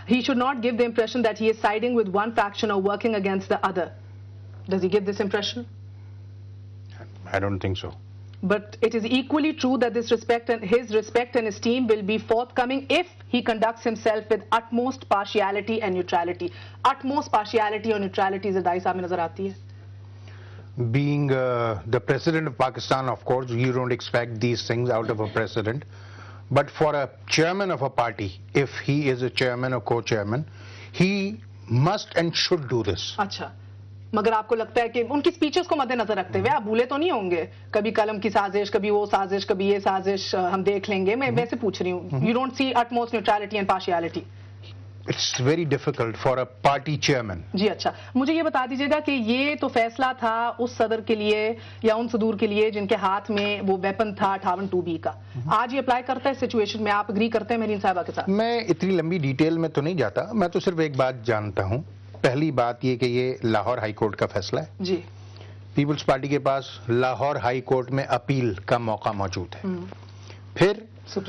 he should not give the impression that he is siding with one faction or working against the other. Does he give this impression? I don't think so. But it is equally true that his respect and esteem will be forthcoming if he conducts himself with utmost partiality and neutrality. Utmost partiality or neutrality Zardari sahab mein nazar aati hai. Being the president of Pakistan, of course, you don't expect these things out of a president. But for a chairman of a party, if he is a chairman or co-chairman, he must and should do this. अच्छा, मगर आपको लगता है कि उनकी speeches को मद्देनजर रखते हुए आप भूले तो नहीं होंगे कभी कलम की साजिश, कभी वो साजिश, कभी ये साजिश हम देख लेंगे. मैं वैसे पूछ रही हूँ. You don't see utmost neutrality and partiality. It's very difficult for a party chairman. जी अच्छा, मुझे ये बता दीजिएगा कि ये तो फैसला था उस सदर के लिए या उन सदूर के लिए जिनके हाथ में वो वेपन था 58(2)B का. आज ये अप्लाई करता है सिचुएशन में? आप एग्री करते हैं मेरीन साहिबा के साथ? मैं इतनी लंबी डिटेल में तो नहीं जाता. मैं तो सिर्फ एक बात जानता हूँ. पहली बात ये कि ये लाहौर हाई कोर्ट का फैसला है जी. पीपल्स पार्टी के पास लाहौर हाई कोर्ट में अपील का मौका मौजूद है. फिर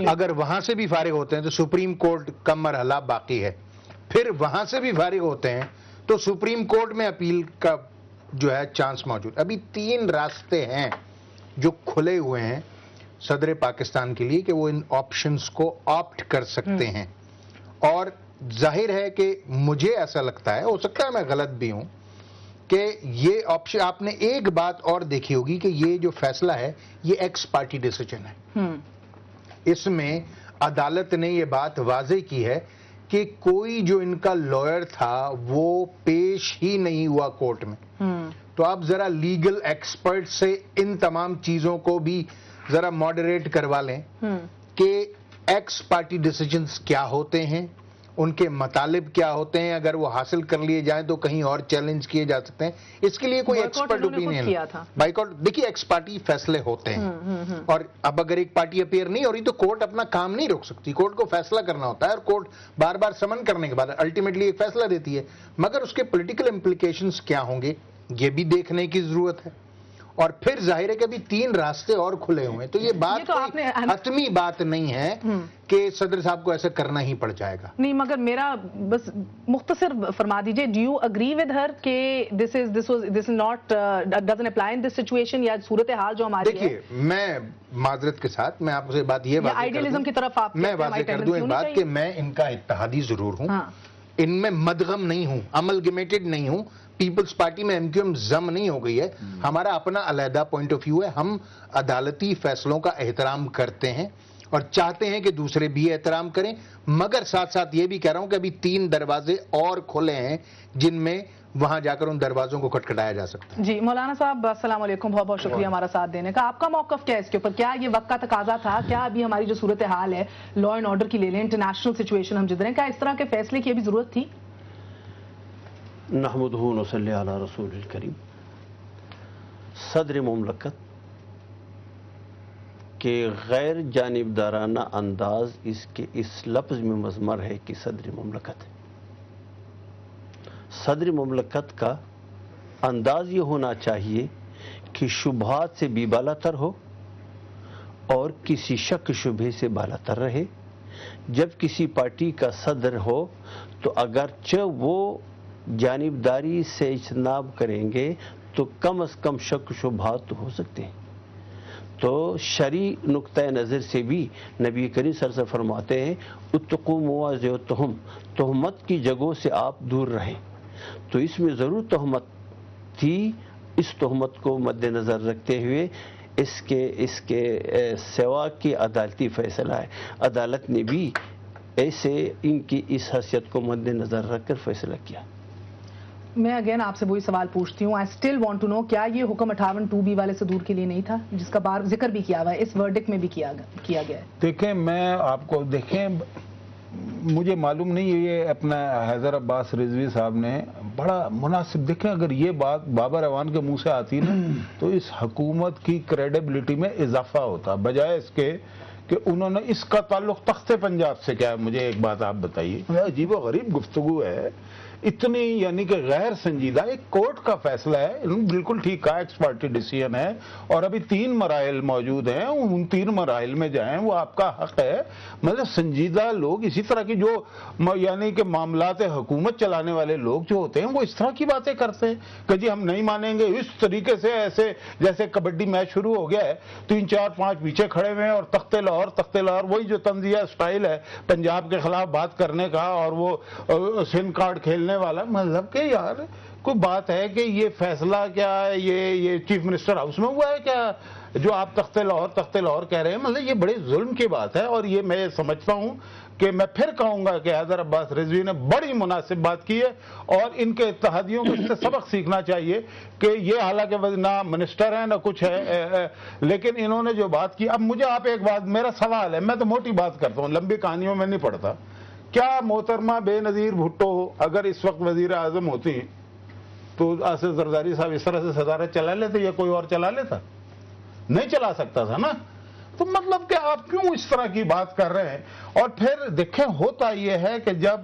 अगर वहां से भी फारिग होते हैं तो सुप्रीम कोर्ट का मरहला बाकी है. फिर वहां से भी फारिग होते हैं तो सुप्रीम कोर्ट में अपील का जो है चांस मौजूद. अभी 3 रास्ते हैं जो खुले हुए हैं सदर पाकिस्तान के लिए कि वो इन ऑप्शंस को ऑप्ट कर सकते हैं. और जाहिर है कि मुझे ऐसा लगता है, हो सकता है मैं गलत भी हूं, कि ये ऑप्शन, आपने एक बात और देखी होगी कि ये जो फैसला है ये एक्स पार्टी डिसीजन है. इसमें अदालत ने ये बात वाज़ेह की है कि कोई जो इनका लॉयर था वो पेश ही नहीं हुआ कोर्ट में. तो आप जरा लीगल एक्सपर्ट से इन तमाम चीजों को भी जरा मॉडरेट करवा लें कि एक्स पार्टी डिसीजंस क्या होते हैं, उनके मतालिब क्या होते हैं, अगर वो हासिल कर लिए जाएं तो कहीं और चैलेंज किए जा सकते हैं. इसके लिए कोई एक्सपर्ट ओपिनियन, बाइकॉट, देखिए एक्स पार्टी फैसले होते हैं और अब अगर एक पार्टी अपीयर नहीं हो रही तो कोर्ट अपना काम नहीं रोक सकती. कोर्ट को फैसला करना होता है और कोर्ट बार बार समन करने के बाद अल्टीमेटली एक फैसला देती है. मगर उसके पॉलिटिकल इम्प्लीकेशंस क्या होंगे ये भी देखने की जरूरत है. और फिर जाहिर है कि अभी 3 रास्ते और खुले हुए हैं. तो ये बात तो हतमी बात नहीं है कि सदर साहब को ऐसा करना ही पड़ जाएगा. नहीं, मगर मेरा बस मुख्तसर फरमा दीजिए, do you agree with her कि this is not doesn't apply in this situation या सूरत हाल जो हमारी है? देखिए, मैं माजरत के साथ मैं आपसे बात ये आइडियलिज्म की तरफ आप मैं वाज़ेह कर दूं एक बात कि मैं इनका इत्तेहादी जरूर हूं. इनमें मदगम नहीं हूं, अमलगमेटेड नहीं हूं. पीपल्स पार्टी में एमक्यूएम जम नहीं हो गई है. हमारा अपना अलहदा पॉइंट ऑफ व्यू है. हम अदालती फैसलों का एहतराम करते हैं और चाहते हैं कि दूसरे भी एहतराम करें. मगर साथ साथ ये भी कह रहा हूं कि अभी 3 दरवाजे और खुले हैं जिनमें वहां जाकर उन दरवाजों को खटखटाया जा सकता है. जी मौलाना साहब, अस्सलाम वालेकुम, बहुत बहुत शुक्रिया हमारा साथ देने का. आपका मौकफ क्या है इसके ऊपर? क्या ये वक्त का तकाजा था? क्या अभी हमारी जो सूरत हाल है लॉ एंड ऑर्डर की ले लें, इंटरनेशनल सिचुएशन हम जिधर हैं, क्या इस तरह के फैसले की अभी जरूरत थी? नहमदुहु व नसल्ली अला रसूलिल करीम. सदर मुमलकत के गैर जानिबदाराना अंदाज इसके इस लफ्ज़ में मज़मर है कि सदर मुमलकत है. सदर मुमलकत का अंदाज ये होना चाहिए कि शुबहात से भी बालातर हो और किसी शक शुबे से बालातर रहे. जब किसी पार्टी का सदर हो तो अगरचे वो जानिबदारी से इज्तनाब करेंगे तो कम अज़ कम शक शुबहात तो हो सकते हैं. तो शरी नुक्ता नज़र से भी नबी करीम सल्लल्लाहु अलैहि वसल्लम फरमाते हैं उत्तक़ू मवाज़िअतहुम, तहमत की जगहों से आप दूर रहें. तो इसमें ज़रूर तहमत थी. इस तहमत को मद्देनज़र रखते हुए इसके सिवा की अदालती फैसला है. अदालत ने भी ऐसे इनकी इस हैसियत को मद्देनज़र रखकर फैसला किया. मैं अगेन आपसे वही सवाल पूछती हूँ, I still want to know, क्या ये हुक्म 58(2)B वाले से दूर के लिए नहीं था जिसका बार जिक्र भी किया हुआ है, इस वर्डिक्ट में भी किया गया है? देखें, मैं आपको मुझे मालूम नहीं, ये अपना हैदर अब्बास रिजवी साहब ने बड़ा मुनासिब, देखें अगर ये बात बाबर अवान के मुंह से आती ना तो इस हुकूमत की क्रेडिबिलिटी में इजाफा होता, बजाय इसके کہ انہوں نے اس کا تعلق تخت پنجاب سے کیا ہے؟ مجھے ایک بات آپ بتائیے، عجیب و غریب گفتگو ہے، اتنی یعنی کہ غیر سنجیدہ. ایک کورٹ کا فیصلہ ہے، بالکل ٹھیک ہے، ایکس پارٹی ڈیسیژن ہے، اور ابھی 3 مراحل موجود ہیں، ان 3 مراحل میں جائیں، وہ آپ کا حق ہے. مطلب سنجیدہ لوگ اسی طرح کی جو یعنی کہ معاملات حکومت چلانے والے لوگ جو ہوتے ہیں وہ اس طرح کی باتیں کرتے ہیں کہ جی ہم نہیں مانیں گے اس طریقے سے. ایسے جیسے کبڈی میچ شروع ہو گیا ہے، 3 4 5 پیچھے کھڑے ہوئے ہیں اور تخت لاہور وہی جو طنزیہ اسٹائل ہے پنجاب کے خلاف بات کرنے کا اور وہ سن کارڈ کھیلنے والا. مطلب کہ یار کوئی بات ہے کہ یہ فیصلہ کیا ہے، یہ چیف منسٹر ہاؤس میں ہوا ہے کیا جو آپ تخت لاہور کہہ رہے ہیں؟ مطلب یہ بڑے ظلم کی بات ہے. اور یہ میں سمجھتا ہوں کہ میں پھر کہوں گا کہ حیدر عباس رضوی نے بڑی مناسب بات کی ہے اور ان کے اتحادیوں کو اس سے سبق سیکھنا چاہیے کہ یہ حالانکہ نہ منسٹر ہیں نہ کچھ ہے، لیکن انہوں نے جو بات کی. اب مجھے آپ ایک بات، میرا سوال ہے، میں تو موٹی بات کرتا ہوں، لمبی کہانیوں میں نہیں پڑتا. کیا محترمہ بے نظیر بھٹو اگر اس وقت وزیر اعظم ہوتی تو آصف زرداری صاحب اس طرح سے صدارت چلا لیتے یا کوئی اور چلا لیتا؟ نہیں چلا سکتا تھا نا. تو مطلب کہ آپ کیوں اس طرح کی بات کر رہے ہیں؟ اور پھر دیکھیں ہوتا یہ ہے کہ جب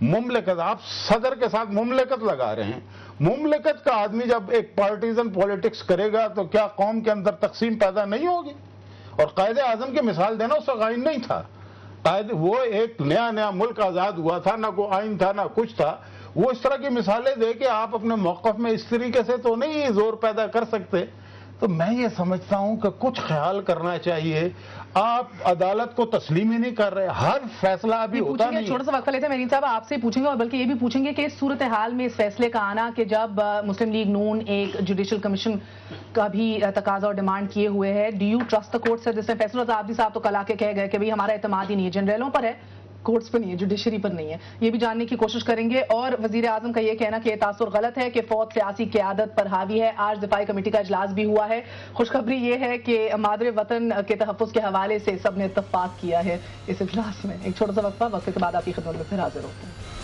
مملکت، آپ صدر کے ساتھ مملکت لگا رہے ہیں، مملکت کا آدمی جب ایک پارٹیزن پولیٹکس کرے گا تو کیا قوم کے اندر تقسیم پیدا نہیں ہوگی؟ اور قائد اعظم کی مثال دینا اس کا آئین نہیں تھا. وہ ایک نیا ملک آزاد ہوا تھا، نہ کوئی آئین تھا نہ کچھ تھا. وہ اس طرح کی مثالیں دے کے آپ اپنے موقف میں اس طریقے سے تو نہیں زور پیدا کر سکتے. تو میں یہ سمجھتا ہوں کہ کچھ خیال کرنا چاہیے. آپ عدالت کو تسلیم ہی نہیں کر رہے، ہر فیصلہ ابھی ہوتا نہیں. چھوٹا سا وقفہ لیتے ہیں مرین صاحب، آپ سے پوچھیں گے اور بلکہ یہ بھی پوچھیں گے کہ اس صورتحال میں اس فیصلے کا آنا کہ جب مسلم لیگ نون ایک جوڈیشل کمیشن کا بھی تقاضا اور ڈیمانڈ کیے ہوئے ہے، do you trust the court? جس میں فیصلہ صاحب تو کل آ کے کہہ گئے کہ بھئی ہمارا اعتماد ہی نہیں ہے، جنرلوں پر ہے، کورٹس پر نہیں ہے، جوڈیشری پر نہیں ہے. یہ بھی جاننے کی کوشش کریں گے. اور وزیر اعظم کا یہ کہنا کہ یہ تاثر غلط ہے کہ فوج سیاسی قیادت پر حاوی ہے. آج دفاعی کمیٹی کا اجلاس بھی ہوا ہے. خوشخبری یہ ہے کہ مادر وطن کے تحفظ کے حوالے سے سب نے اتفاق کیا ہے اس اجلاس میں. ایک چھوٹا سا وقفہ کے بعد آپ کی خدمت میں پھر حاضر ہوتے ہیں.